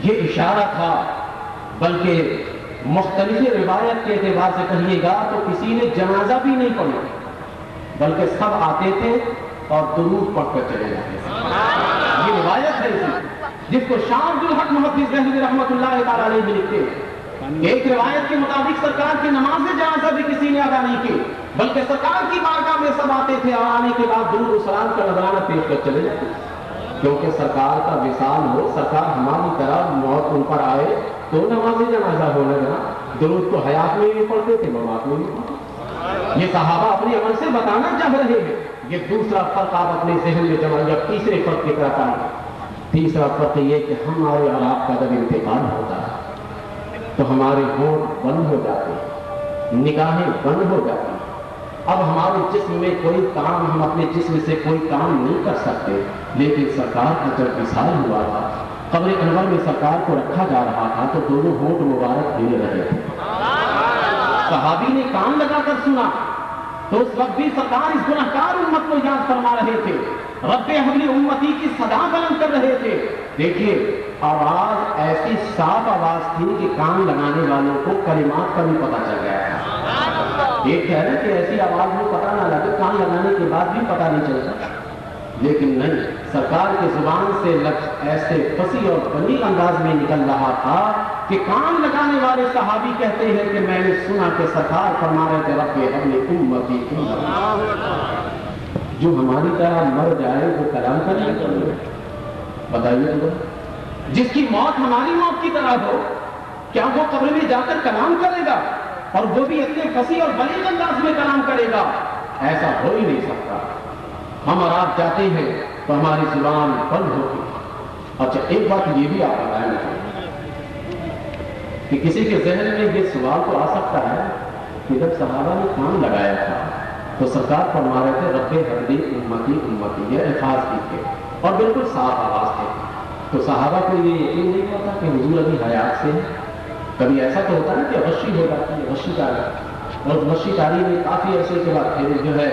یہ اشارہ تھا، بلکہ مختلف روایت کے اعتبار سے کہیے گا تو کسی نے جنازہ بھی نہیں پڑھا، بلکہ سب آتے تھے اور درود پڑھ کر چلے جاتے تھے۔ یہ روایت ہے جس کو شاہ عبد الحق محدث دہلوی رحمۃ اللہ تعالی علیہ بھی لکھتے ہیں۔ ایک روایت کے مطابق سرکار کی نماز جنازہ بھی کسی نے ادا نہیں کی، بلکہ سرکار کی بارگاہ میں سب آتے تھے اور آنے کے بعد درود و سلام کا نذرانہ پیش کر چلے جاتے تھے، کیونکہ سرکار کا وصال ہو، سرکار ہماری طرح موت ان پر آئے تو نماز جنازہ ہو لگا۔ درود کو حیات میں بھی پڑھتے تھے، ممات میں بھی پڑھتے۔ یہ صحابہ اپنے عمل سے بتانا چاہ رہے ہیں۔ یہ دوسرا فرق آپ اپنے ذہن میں جمع، یا تیسرے فرق کی طرف آئے۔ تیسرا فرق یہ کہ ہمارے اور آپ کا جب انتقال ہوتا ہے تو ہمارے ہونٹ بند ہو جاتے ہیں، نگاہیں بند ہو جاتی ہیں۔ اب ہمارے جسم میں کوئی کام، ہم اپنے جسم سے کوئی کام نہیں کر سکتے، لیکن سرکار کا جب وصال ہوا تھا، قبر انور میں سرکار کو رکھا جا رہا تھا تو دونوں ہونٹ مبارک ہل رہے تھے۔ صحابی نے کان لگا کر سنا تو اس وقت بھی سرکار اس گنہگار امت کو یاد فرما رہے تھے، رب حبلی امتی کی صدا بلند کر رہے تھے۔ دیکھیے آواز ایسی صاف آواز تھی کہ کان لگانے والوں کو کلمات کا بھی پتہ چل گیا تھا۔ ایک ہے نا کہ ایسی آواز میں پتہ نہ لگے، کان لگانے کے بعد بھی پتہ نہیں چلتا، لیکن نہیں، سرکار کی زبان سے لفظ ایسے فصیح اور بلیغ انداز میں نکل رہا تھا کہ کان لگانے والے صحابی کہتے ہیں کہ میں نے سنا کہ سرکار فرما رہے تھے رب حبلی امتی جو ہماری طرح مر جائے وہ کلام کرنے کے لیے بتائیے تو، جس کی موت ہماری موت کی طرح ہو، کیا وہ قبر میں جا کر کلام کرے گا؟ اور وہ بھی اتنے فصیح اور بلیغ انداز میں کلام کرے گا؟ ایسا ہو ہی نہیں سکتا۔ ہم اور آپ جاتے ہیں تو ہماری زبان بند ہوتی۔ اچھا ایک بات یہ بھی آپ بتائیں کہ کسی کے ذہن میں یہ سوال تو آ سکتا ہے کہ جب صحابہ نے کان لگایا تھا تو سرکار فرما رہے تھے رب حبلی امتی امتی، یہ الفاظ بھی تھے اور بالکل صاف آواز تھے، تو صحابہ کو یہ یقین نہیں ہوتا کہ حضور ابھی حیات سے ہے؟ کبھی ایسا تو ہوتا ہے کہ غشی ہو جاتی ہے، غشی کاری، اور غشی کاری میں کافی عرصے کے بعد پھر جو ہے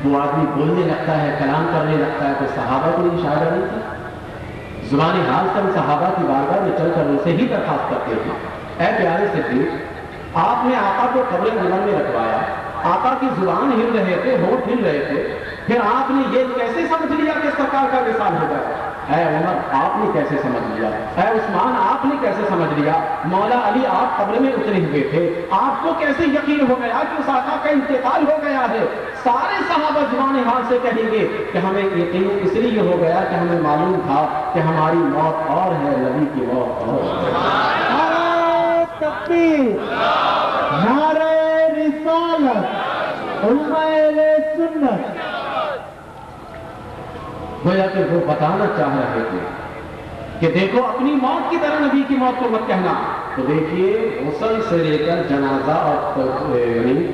وہ آدمی بولنے لگتا ہے، کلام کرنے لگتا ہے، تو صحابہ کو یہ اشارہ نہیں تھا؟ زبان حال سے ہم صحابہ کی بارگاہ میں چل کر ان سے ہی درخواست کرتے ہیں، اے پیارے صدیق، آپ نے آقا کو قبر انور میں رکھوایا، آقا کی زبان ہل رہے تھے، ہونٹ ہل رہے تھے، پھر آپ نے یہ کیسے سمجھ لیا کہ سرکار کا وصال ہو گیا؟ اے عمر آپ نے کیسے سمجھ لیا؟ اے عثمان آپ نے کیسے سمجھ لیا؟ مولا علی آپ قبر میں اترے ہوئے تھے، آپ کو کیسے یقین ہو گیا کہ اس آقا کا انتقال ہو گیا ہے؟ سارے صحابہ زبان حال سے کہیں گے کہ ہمیں یقین اس لیے ہو گیا کہ ہمیں معلوم تھا کہ ہماری موت اور ہے، نبی کی موت اور ہے۔ نعرہ تکبیر، نعرہ رسالت، علماء اہل سنت۔ گویا کہ وہ بتانا چاہ رہے تھے کہ دیکھو اپنی موت کی طرح نبی کی موت کو مت کہنا۔ تو دیکھیے غسل سے لے کر جنازہ اور یعنی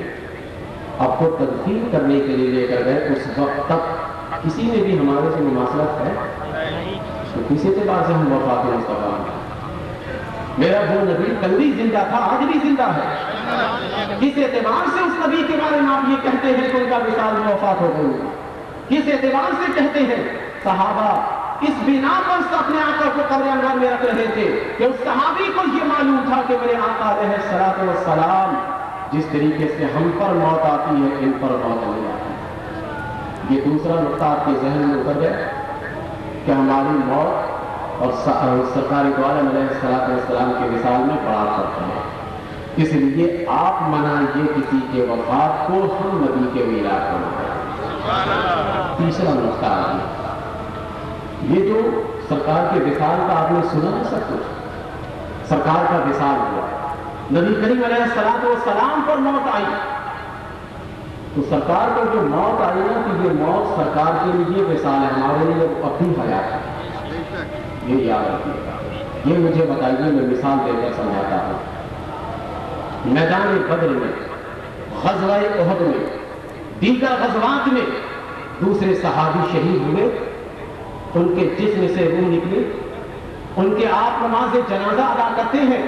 آپ کو تدفین کرنے کے لیے لے کر گئے، اس وقت تک کسی نے بھی ہمارے سے مماثلت ہے؟ تو کسی اعتبار سے ہم وفات مصطفیٰ ہیں۔ میرا وہ نبی کل بھی زندہ تھا، آج بھی زندہ ہے۔ کس اعتبار سے اس نبی کے بارے میں آپ یہ کہتے ہیں کہ ان کا وصال میں وفات ہو گئی؟ کس اعتبار سے کہتے ہیں؟ صحابہ اس بنا پر اپنے آقا کو قبر انور میں رکھ رہے تھے کہ اس صحابی کو یہ معلوم تھا کہ میرے آقا علیہ الصلوۃ والسلام جس طریقے سے ہم پر موت آتی ہے ان پر موت نہیں آتی۔ یہ دوسرا نقطہ آپ کے ذہن میں اتر گیا کہ ہماری موت اور سرکار دو عالم علیہ الصلوۃ والسلام کے وصال میں بڑا فرق ہے، اس لیے آپ منائیے کسی کے وفات کو، ہم نبی کے میلاد کو منائیں۔ تیسرا نقطہ یہ جو سرکار کے وصال کا آپ نے سنا ہے، سب کچھ سرکار کا وصال ہوا، نبی کریم علیہ الصلوۃ والسلام پر موت آئی، تو سرکار پر جو موت آئی نا کہ یہ موت سرکار کے لیے وصال ہے، ہمارے لیے اب بھی حیات ہے، یہ یاد رکھیے گا۔ یہ مجھے بتائیے، میں مثال دے کر سمجھاتا ہوں۔ میدان بدر میں، غزوہ احد میں، دیگر غزوات میں دوسرے صحابی شہید ہوئے، ان کے جسم سے روح نکلی، ان کے آپ نماز جنازہ ادا کرتے ہیں،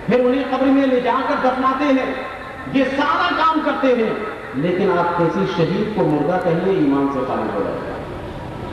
پھر انہیں قبر میں لے جا کر دفناتے ہیں، یہ سارا کام کرتے ہیں، لیکن آپ کسی شہید کو مردہ کہیے ایمان سے خارج ہو جائے گا۔